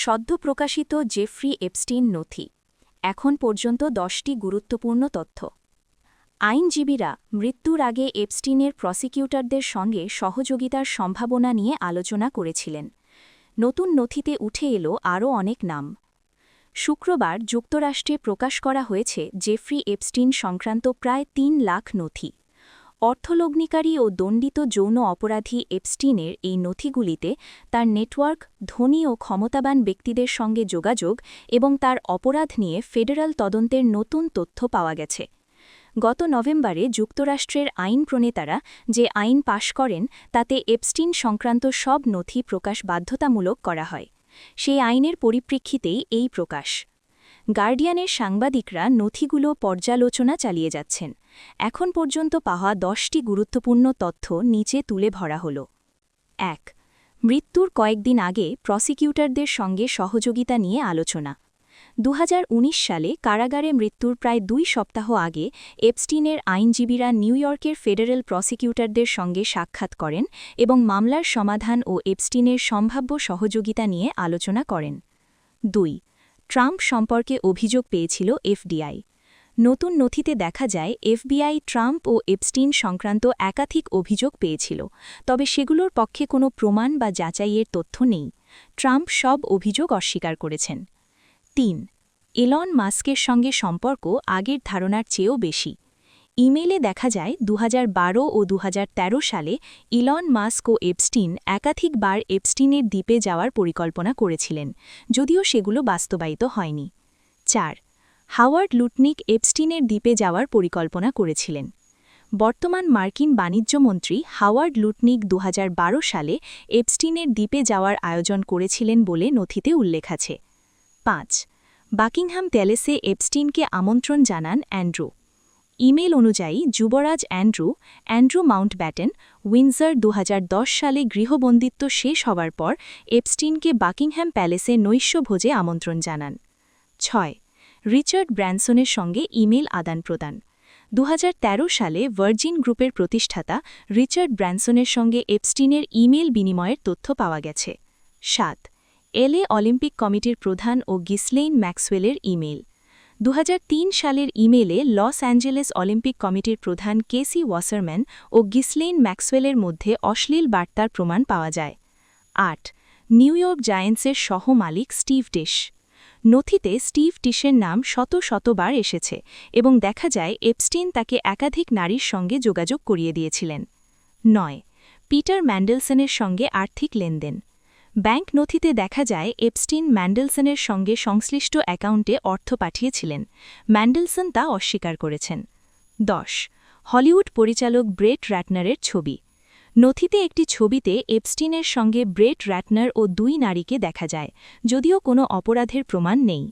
সদ্য প্রকাশিত Jeffrey Epstein নথি। এখন পর্যন্ত 10টি গুরুত্বপূর্ণ তথ্য। আইনজীবীরা মৃত্যুর আগে এপস্টিনের প্রসিকিউটরদের সঙ্গে সহযোগিতার সম্ভাবনা নিয়ে আলোচনা করেছিলেন। নতুন নথিতে উঠে এলো আরও অনেক নাম। শুক্রবার যুক্তরাষ্ট্রে প্রকাশ করা হয়েছে জেফ্রি এপস্টিন সংক্রান্ত প্রায় 3 লাখ নথি। অর্থলগ্নিকারী ও দণ্ডিত যৌন অপরাধী এপস্টিনের এই নথিগুলিতে তার নেটওয়ার্ক, ধনী ও ক্ষমতাবান ব্যক্তিদের সঙ্গে যোগাযোগ এবং তার অপরাধ নিয়ে ফেডারাল তদন্তের নতুন তথ্য পাওয়া গেছে। গত নভেম্বরে যুক্তরাষ্ট্রের আইন প্রণেতারা যে আইন পাশ করেন তাতে এপস্টিন সংক্রান্ত সব নথি প্রকাশ বাধ্যতামূলক করা হয়। সেই আইনের পরিপ্রেক্ষিতেই এই প্রকাশ। গার্ডিয়ানের সাংবাদিকরা নথিগুলো পর্যালোচনা চালিয়ে যাচ্ছেন। এখন পর্যন্ত পাওয়া 10টি গুরুত্বপূর্ণ তথ্য নিচে তুলে ধরা হল। 1. মৃত্যুর কয়েকদিন আগে প্রসিকিউটরদের সঙ্গে সহযোগিতা নিয়ে আলোচনা। 2019 সালে কারাগারে মৃত্যুর প্রায় 2 সপ্তাহ আগে এপস্টিনের আইনজীবীরা নিউ ইয়র্কের ফেডারেল প্রসিকিউটরদের সঙ্গে সাক্ষাৎ করেন এবং মামলার সমাধান ও এপস্টিনের সম্ভাব্য সহযোগিতা নিয়ে আলোচনা করেন। 2. ট্রাম্প সম্পর্কে অভিযোগ পেয়েছিল এফবিআই। নতুন নথিতে দেখা যায় এফবিআই ট্রাম্প ও এপস্টিন সংক্রান্ত একাধিক অভিযোগ পেয়েছিল, তবে সেগুলোর পক্ষে কোনো প্রমাণ বা যাচাইয়ের তথ্য নেই। ট্রাম্প সব অভিযোগ অস্বীকার করেছেন। 3. এলন মাস্কের সঙ্গে সম্পর্ক আগের ধারণার চেয়েও বেশি। ইমেইলে দেখা যায় 2012 ও 2013 সালে ইলন মাস্ক ও এপস্টিন একাধিকবার এপস্টিনের দ্বীপে যাওয়ার পরিকল্পনা করেছিলেন, যদিও সেগুলো বাস্তবায়িত হয়নি। 4. হাওয়ার্ড লুটনিক এপস্টিনের দ্বীপে যাওয়ার পরিকল্পনা করেছিলেন। বর্তমান মার্কিন বাণিজ্যমন্ত্রী হাওয়ার্ড লুটনিক 2012 সালে এপস্টিনের দ্বীপে যাওয়ার আয়োজন করেছিলেন বলে নথিতে উল্লেখ আছে। 5. বাকিংহাম প্যালেসে এপস্টিনকে আমন্ত্রণ জানান অ্যান্ড্রু। ইমেল অনুযায়ী যুবরাজ অ্যান্ড্রু মাউন্টব্যাটেন উইন্ডসর 2010 সালে গৃহবন্দিত্ব শেষ হওয়ার পর এপস্টিনকে বাকিংহাম প্যালেসে নৈশভোজে আমন্ত্রণ জানান। 6. রিচার্ড ব্র্যানসনের সঙ্গে ইমেল আদান-প্রদান। 2013 সালে ভার্জিন গ্রুপের প্রতিষ্ঠাতা রিচার্ড ব্র্যানসনের সঙ্গে এপস্টিনের ইমেল বিনিময়ের তথ্য পাওয়া গেছে। 7. এলএ অলিম্পিক কমিটির প্রধান ও গিসলেইন ম্যাক্সওয়েলের ইমেল। 2003 সালের ইমেলে লস অ্যাঞ্জেলেস অলিম্পিক কমিটির প্রধান কেসি ওয়াসারম্যান ও গিসলেইন ম্যাক্সওয়েলের মধ্যে অশ্লীল বার্তার প্রমাণ পাওয়া যায়। 8. নিউ ইয়র্ক জায়ান্টসের সহ-মালিক স্টিভ ডিশ। নথিতে স্টিভ ডিশের নাম শতবার এসেছে এবং দেখা যায় এপস্টিন তাকে একাধিক নারীর সঙ্গে যোগাযোগ করিয়ে দিয়েছিলেন। 9. পিটার ম্যান্ডেলসনের সঙ্গে আর্থিক লেনদেন। ব্যাংক নথিতে দেখা যায় এপস্টিন ম্যান্ডেলসনের সঙ্গে সংশ্লিষ্ট অ্যাকাউন্টে অর্থ পাঠিয়েছিলেন। ম্যান্ডেলসন তা অস্বীকার করেছেন। 10. হলিউড পরিচালক ব্রেট র্যাটনারের ছবি। নথিতে একটি ছবিতে এপস্টিনের সঙ্গে ব্রেট র্যাটনার ও 2 নারীকে দেখা যায়, যদিও কোনো অপরাধের প্রমাণ নেই।